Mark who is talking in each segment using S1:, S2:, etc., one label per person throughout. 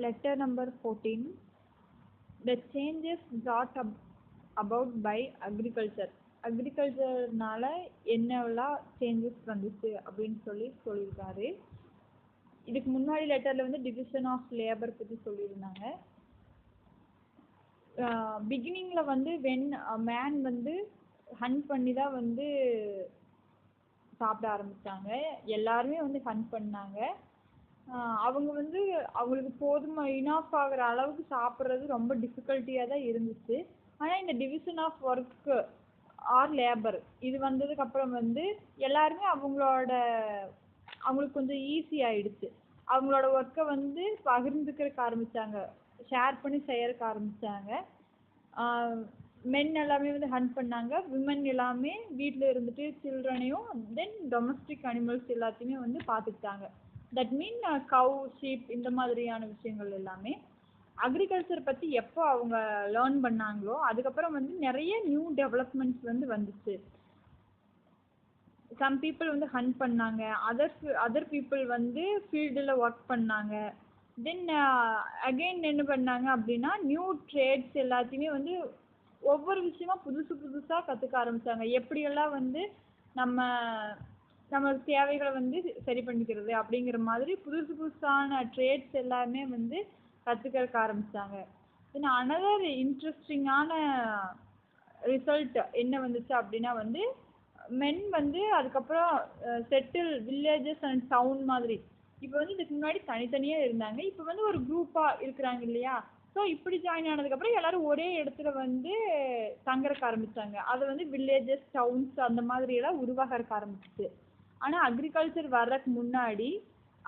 S1: Letter number 14. The changes brought about by agriculture. அக்ரிகல்ச்சர்னால என்னெல்லாம் changes வந்துச்சு அப்படின்னு சொல்லியிருக்காரு. இதுக்கு முன்னாடி லெட்டரில் வந்து டிவிஷன் ஆஃப் லேபர் பற்றி சொல்லியிருந்தாங்க. பிகினிங்கில் வந்து மேன் வந்து ஹண்ட் பண்ணி தான் வந்து சாப்பிட ஆரம்பித்தாங்க. எல்லாருமே வந்து ஹண்ட் பண்ணாங்க. அவங்க வந்து அவங்களுக்கு இனாஃப் ஆகிற அளவுக்கு சாப்பிட்றது ரொம்ப டிஃபிகல்ட்டியாக தான் இருந்துச்சு. ஆனால் இந்த division of work or labour இது வந்ததுக்கப்புறம் வந்து எல்லாருமே அவங்களுக்கு கொஞ்சம் ஈஸி ஆயிடுச்சு. அவங்களோட ஒர்க்கை வந்து பகிர்ந்துக்கிறதுக்கு ஆரம்பித்தாங்க, ஷேர் பண்ணி செய்யறதுக்கு ஆரம்பித்தாங்க. மென் எல்லாமே வந்து ஹண்ட் பண்ணாங்க, விமன் எல்லாமே வீட்டில் இருந்துட்டு சில்ட்ரனையும் தென் டொமஸ்டிக் அனிமல்ஸ் எல்லாத்தையுமே வந்து பார்த்துக்கிட்டாங்க. தட் மீன் கவ் ஷீப் இந்த மாதிரியான விஷயங்கள் எல்லாமே. அக்ரிகல்ச்சர் பற்றி எப்போ அவங்க லேர்ன் பண்ணாங்களோ அதுக்கப்புறம் வந்து நிறைய நியூ டெவலப்மெண்ட்ஸ் வந்து வந்துச்சு. சம் பீப்புள் வந்து ஹண்ட் பண்ணாங்க, அதர் பீப்புள் வந்து ஃபீல்டில் ஒர்க் பண்ணாங்க. தென் அகெயின் என்ன பண்ணாங்க அப்படின்னா நியூ ட்ரேட்ஸ் எல்லாத்தையுமே வந்து ஒவ்வொரு விஷயமா புதுசாக கற்றுக்க ஆரம்பித்தாங்க. எப்படியெல்லாம் வந்து நம்ம தேவைகளை வந்து சரி பண்ணிக்கிறது அப்படிங்கிற மாதிரி புதுசான ட்ரேட்ஸ் எல்லாமே வந்து கற்றுக்கிறதுக்கு ஆரம்பித்தாங்க. தென் அனதர் இன்ட்ரெஸ்டிங்கான ரிசல்ட் என்ன வந்துச்சு அப்படின்னா வந்து மென் வந்து அதுக்கப்புறம் செட்டில் வில்லேஜஸ் அண்ட் டவுன் மாதிரி. இப்போ வந்து இதுக்கு முன்னாடி தனித்தனியாக இருந்தாங்க, இப்போ வந்து ஒரு குரூப்பாக இருக்கிறாங்க இல்லையா. ஸோ இப்படி ஜாயின் ஆனதுக்கப்புறம் எல்லாரும் ஒரே இடத்துல வந்து தங்கறக்க ஆரம்பித்தாங்க. அதை வந்து வில்லேஜஸ் டவுன்ஸ் அந்த மாதிரியெல்லாம் உருவாக ஆரம்பிச்சிச்சு. ஆனால் அக்ரிகல்ச்சர் வர்றதுக்கு முன்னாடி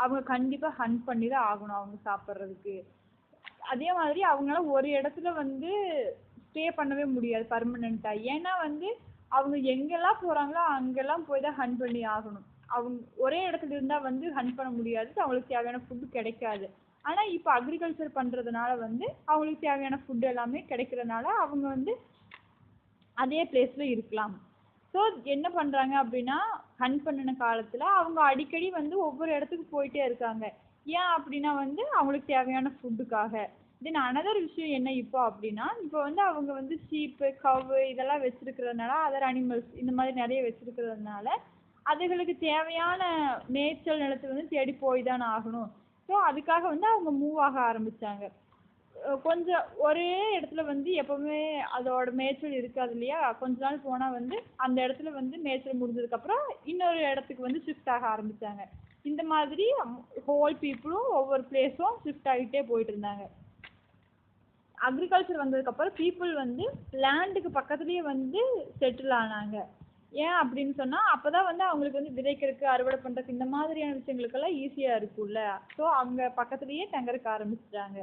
S1: அவங்க கண்டிப்பாக ஹண்ட் பண்ணி தான் ஆகணும் அவங்க சாப்பிட்றதுக்கு. அதே மாதிரி அவங்களால ஒரு இடத்துல வந்து ஸ்டே பண்ணவே முடியாது பர்மனெண்ட்டாக. ஏன்னா வந்து அவங்க எங்கெல்லாம் போகிறாங்களோ அங்கெல்லாம் போய் தான் ஹண்ட் பண்ணி ஆகணும். அவங்க ஒரே இடத்துல இருந்தால் வந்து ஹண்ட் பண்ண முடியாது, அவங்களுக்கு தேவையான ஃபுட்டு கிடைக்காது. ஆனால் இப்போ அக்ரிகல்ச்சர் பண்ணுறதுனால வந்து அவங்களுக்கு தேவையான ஃபுட் எல்லாமே கிடைக்கிறதுனால அவங்க வந்து அதே பிளேஸில் இருக்கலாம். ஸோ என்ன பண்ணுறாங்க அப்படின்னா ஹண்ட் பண்ணின காலத்தில் அவங்க அடிக்கடி வந்து ஒவ்வொரு இடத்துக்கு போயிட்டே இருக்காங்க. ஏன் அப்படின்னா வந்து அவங்களுக்கு தேவையான ஃபுட்டுக்காக. தென் அனதர் விஷயம் என்ன இப்போ அப்படின்னா இப்போ வந்து அவங்க வந்து ஷீப்பு கவு இதெல்லாம் வச்சுருக்கிறதுனால அதர் அனிமல்ஸ் இந்த மாதிரி நிறைய வச்சுருக்கிறதுனால அதுகளுக்கு தேவையான மேய்ச்சல் நிலத்தை வந்து தேடி போய் தானே ஆகணும். ஸோ அதுக்காக வந்து அவங்க மூவ் ஆக ஆரம்பித்தாங்க. கொஞ்சம் ஒரே இடத்துல வந்து எப்போவுமே அதோட மேய்ச்சல் இருக்காது இல்லையா. கொஞ்ச நாள் போனால் வந்து அந்த இடத்துல வந்து மேய்ச்சல் முடிஞ்சதுக்கப்புறம் இன்னொரு இடத்துக்கு வந்து ஷிஃப்ட் ஆக ஆரம்பித்தாங்க. இந்த மாதிரி ஹோல் பீப்புளும் ஒவ்வொரு பிளேஸும் ஷிஃப்ட் ஆகிட்டே போயிட்டு இருந்தாங்க. அக்ரிகல்ச்சர் வந்ததுக்கப்புறம் பீப்புள் வந்து லேண்டுக்கு பக்கத்துலேயே வந்து செட்டில் ஆனாங்க. ஏன் அப்படின்னு சொன்னால் அப்போ தான் வந்து அவங்களுக்கு வந்து விதைக்கிறதுக்கு அறுவடை பண்ணுறதுக்கு இந்த மாதிரியான விஷயங்களுக்கெல்லாம் ஈஸியாக இருக்கும்ல. ஸோ அவங்க பக்கத்துலேயே தங்கறக்க ஆரம்பிச்சிட்டாங்க.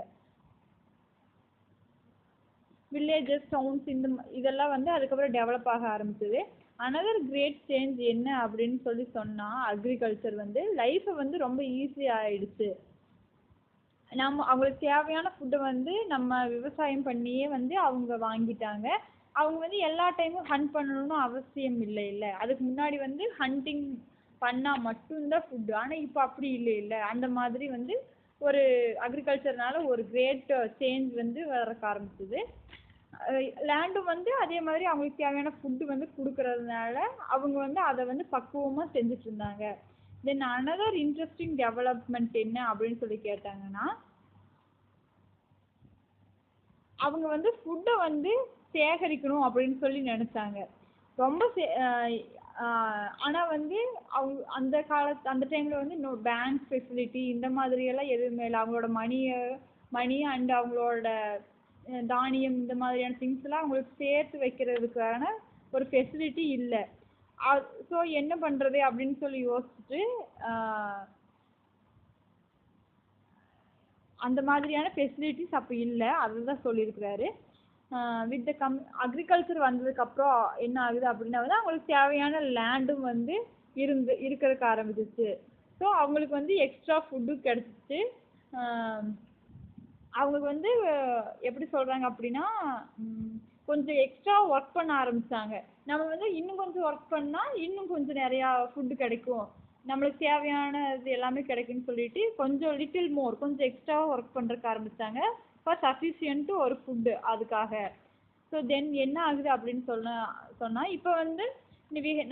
S1: வில்லேஜஸ் டவுன்ஸ் இதெல்லாம் வந்து அதுக்கப்புறம் டெவலப் ஆக ஆரம்பிச்சது. அனதர் கிரேட் சேஞ்ச் என்ன அப்படின்னு சொன்னால் அக்ரிகல்ச்சர் வந்து லைஃப்பை வந்து ரொம்ப ஈஸியாக ஆயிடுச்சு. அவங்களுக்கு தேவையான ஃபுட்டை வந்து நம்ம விவசாயம் பண்ணியே வந்து அவங்க வாங்கிட்டாங்க. அவங்க வந்து எல்லா டைமும் ஹண்ட் பண்ணணும்னு அவசியம் இல்லை. அதுக்கு முன்னாடி வந்து ஹண்டிங் பண்ணால் மட்டும்தான் ஃபுட்டு. ஆனால் இப்போ அப்படி இல்லை. அந்த மாதிரி வந்து ஒரு அக்ரிகல்ச்சர்னால ஒரு கிரேட் சேஞ்ச் வந்து வரக்க ஆரம்பிச்சது. லேண்டும் வந்து அதே மாதிரி அவங்களுக்கு தேவையான ஃபுட்டு வந்து கொடுக்கறதுனால அவங்க வந்து அதை வந்து பக்குவமாக செஞ்சுட்டு இருந்தாங்க. தென் அனதர் இன்ட்ரெஸ்டிங் டெவலப்மெண்ட் என்ன அப்படின்னு கேட்டாங்கன்னா அவங்க வந்து ஃபுட்டை வந்து சேகரிக்கணும் அப்படின்னு நினச்சாங்க ரொம்ப. ஆனால் வந்து அவங்க அந்த டைமில் வந்து இன்னும் பேங்க் ஃபெசிலிட்டி இந்த மாதிரியெல்லாம் எதுவுமே இல்லை. அவங்களோட மணி அண்ட் அவங்களோட தானியம் இந்த மாதிரியான திங்ஸ்லாம் அவங்களுக்கு சேர்த்து வைக்கிறதுக்கான ஒரு ஃபெசிலிட்டி இல்லை. ஸோ என்ன பண்ணுறது அப்படின்னு யோசிச்சுட்டு அந்த மாதிரியான ஃபெசிலிட்டிஸ் அப்போ இல்லை, அதுதான் சொல்லியிருக்கிறாரு. வித் த அக்ரிகல்ச்சர் வந்ததுக்கப்புறம் என்ன ஆகுது அப்படின்னா வந்து அவங்களுக்கு தேவையான லேண்டும் வந்து இருக்கிறதுக்கு ஆரம்பிச்சிச்சு. ஸோ அவங்களுக்கு வந்து எக்ஸ்ட்ரா ஃபுட்டும் கிடச்சிச்சு. அவங்களுக்கு வந்து எப்படி சொல்கிறாங்க அப்படின்னா கொஞ்சம் எக்ஸ்ட்ரா ஒர்க் பண்ண ஆரம்பித்தாங்க. நம்ம வந்து இன்னும் கொஞ்சம் ஒர்க் பண்ணால் இன்னும் கொஞ்சம் நிறையா ஃபுட்டு கிடைக்கும், நம்மளுக்கு தேவையானது எல்லாமே கிடைக்குன்னு சொல்லிட்டு கொஞ்சம் லிட்டில் மோர் கொஞ்சம் எக்ஸ்ட்ராவாக ஒர்க் பண்ணுறதுக்கு ஆரம்பித்தாங்க ஃபார் சஃபிஷியன்ட்டு ஒரு ஃபுட்டு அதுக்காக. ஸோ தென் என்ன ஆகுது அப்படின்னு சொன்னால் இப்போ வந்து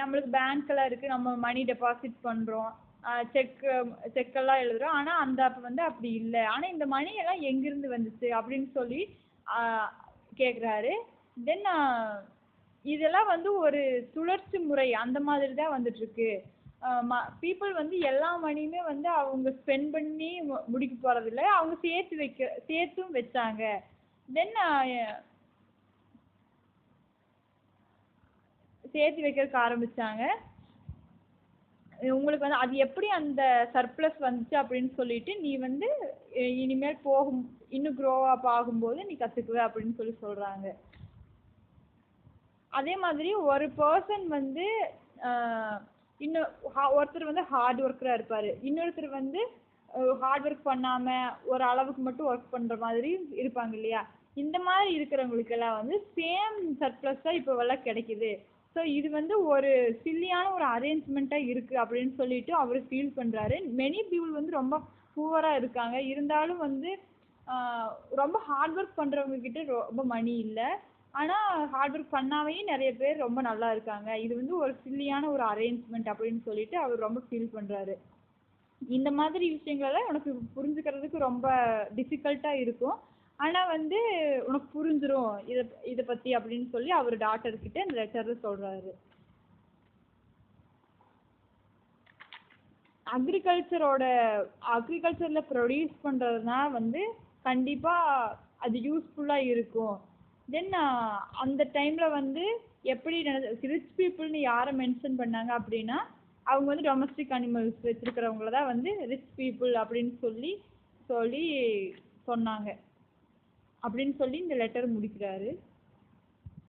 S1: நம்மளுக்கு பேங்க்கெல்லாம் இருக்குது, நம்ம மணி டெபாசிட் பண்ணுறோம், செக்கெல்லாம் எழுதுகிறோம். ஆனால் அந்த அப்போ வந்து அப்படி இல்லை. ஆனால் இந்த மணி எல்லாம் எங்கேருந்து வந்துச்சு அப்படின்னு சொல்லி கேட்குறாரு. தென் இதெல்லாம் வந்து ஒரு சுழற்சி முறை அந்த மாதிரி தான் வந்துட்டுருக்கு. பீப்புள் வந்து எல்லா மணியுமே வந்து அவங்க ஸ்பெண்ட் பண்ணி முடிக்க போகிறதில்ல, அவங்க சேர்த்தும் வச்சாங்க. தென் சேர்த்து வைக்கிறதுக்கு ஆரம்பித்தாங்க. உங்களுக்கு வந்து அது எப்படி அந்த சர்ப்ளஸ் வந்துச்சு அப்படின்னு சொல்லிட்டு நீ வந்து இனிமேல் இன்னும் க்ரோ அப் ஆகும்போது நீ கற்றுக்குவ அப்படின்னு சொல்கிறாங்க. அதே மாதிரி ஒரு பர்சன் வந்து ஒருத்தர் வந்து ஹார்ட் ஒர்க்கராக இருப்பார், இன்னொருத்தர் வந்து ஹார்ட் ஒர்க் பண்ணாமல் ஒரு அளவுக்கு மட்டும் ஒர்க் பண்ணுற மாதிரி இருப்பாங்க இல்லையா. இந்த மாதிரி இருக்கிறவங்களுக்கெல்லாம் வந்து சேம் சர்ப்ளஸ் தான் இப்போவெல்லாம் கிடைக்கிது. ஸோ இது வந்து ஒரு சில்லியான ஒரு அரேஞ்ச்மெண்ட்டாக இருக்குது அப்படின்னு சொல்லிட்டு அவர் ஃபீல் பண்ணுறாரு. மெனி பீப்புள் வந்து ரொம்ப புவராக இருக்காங்க, இருந்தாலும் வந்து ரொம்ப ஹார்ட் ஒர்க் பண்ணுறவங்க கிட்ட ரொம்ப மணி இல்லை, ஆனால் ஹார்ட் ஒர்க் பண்ணாமையும் நிறைய பேர் ரொம்ப நல்லா இருக்காங்க. இது வந்து ஒரு சில்லியான ஒரு அரேஞ்ச்மெண்ட் அப்படின்னு சொல்லிட்டு அவர் ரொம்ப ஃபீல் பண்ணுறாரு. இந்த மாதிரி விஷயங்களெல்லாம் உனக்கு புரிஞ்சுக்கிறதுக்கு ரொம்ப டிஃபிகல்ட்டாக இருக்கும், ஆனால் வந்து உனக்கு புரிஞ்சிரும் இதை பற்றி அப்படின்னு சொல்லி அவர் டாக்டர்கிட்ட இந்த லெட்டரில் சொல்கிறாரு. அக்ரிகல்ச்சரில் ப்ரொடியூஸ் பண்ணுறதுனா வந்து கண்டிப்பாக அது யூஸ்ஃபுல்லாக இருக்கும். தென் அந்த டைமில் வந்து எப்படி ரிச் பீப்புள்னு யாரை மென்ஷன் பண்ணாங்க அப்படின்னா அவங்க வந்து டொமஸ்டிக் அனிமல்ஸ் வச்சுருக்கிறவங்கள தான் வந்து ரிச் பீப்புள் அப்படின்னு சொல்லி சொன்னாங்க அப்படின்னு சொல்லி இந்த லெட்டர் முடிக்கிறாரு.